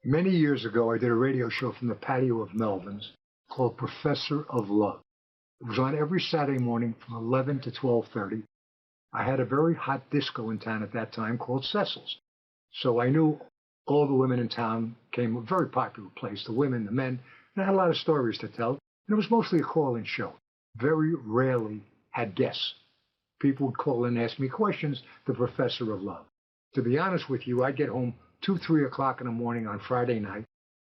Many years ago, I did a radio show from the patio of Melvin's called Professor of Love. It was on every Saturday morning from 11 to 12:30. I had a very hot disco in town at that time called Cecil's. So I knew all the women in town came, a very popular place, the women, the men, and I had a lot of stories to tell. And it was mostly a call-in show. Very rarely had guests. People would call in and ask me questions, the Professor of Love. To be honest with you, I'd get home 2, 3 o'clock in the morning on Friday night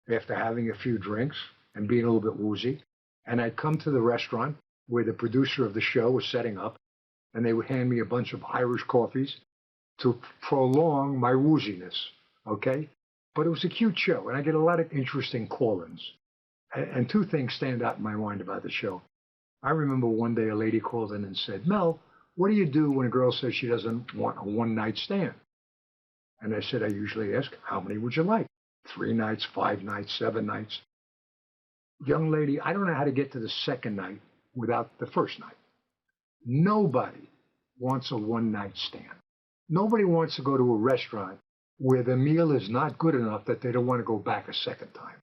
after having a few drinks and being a little bit woozy. And I'd come to the restaurant where the producer of the show was setting up, and they would hand me a bunch of Irish coffees to prolong my wooziness, okay? But it was a cute show, and I get a lot of interesting call-ins. And two things stand out in my mind about the show. I remember one day a lady called in and said, "Mel, what do you do when a girl says she doesn't want a one-night stand?" And I said, I usually ask, how many would you like? 3 nights, 5 nights, 7 nights. Young lady, I don't know how to get to the second night without the first night. Nobody wants a one-night stand. Nobody wants to go to a restaurant where the meal is not good enough that they don't want to go back a second time.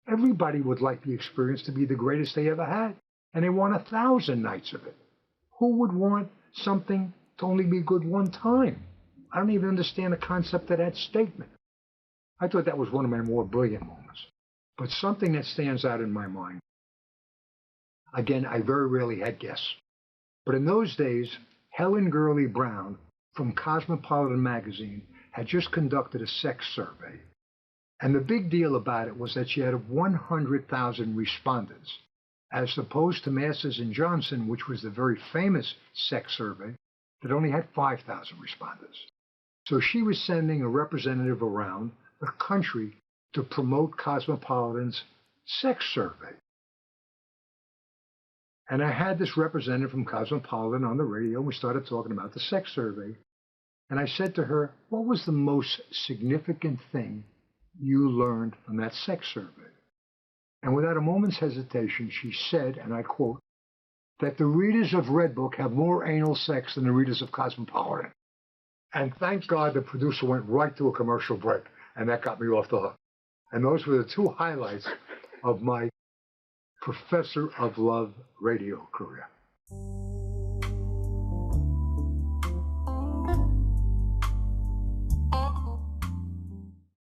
Everybody would like the experience to be the greatest they ever had, and they want 1,000 nights of it. Who would want something to only be good one time? I don't even understand the concept of that statement. I thought that was one of my more brilliant moments. But something that stands out in my mind, again, I very rarely had guests. But in those days, Helen Gurley Brown from Cosmopolitan magazine had just conducted a sex survey. And the big deal about it was that she had 100,000 respondents, as opposed to Masters and Johnson, which was the very famous sex survey that only had 5,000 respondents. So she was sending a representative around the country to promote Cosmopolitan's sex survey. And I had this representative from Cosmopolitan on the radio. We started talking about the sex survey. And I said to her, what was the most significant thing you learned from that sex survey? And without a moment's hesitation, she said, and I quote, that the readers of Redbook have more anal sex than the readers of Cosmopolitan. And thank God the producer went right to a commercial break, and that got me off the hook. And those were the 2 highlights of my Professor of Love radio career.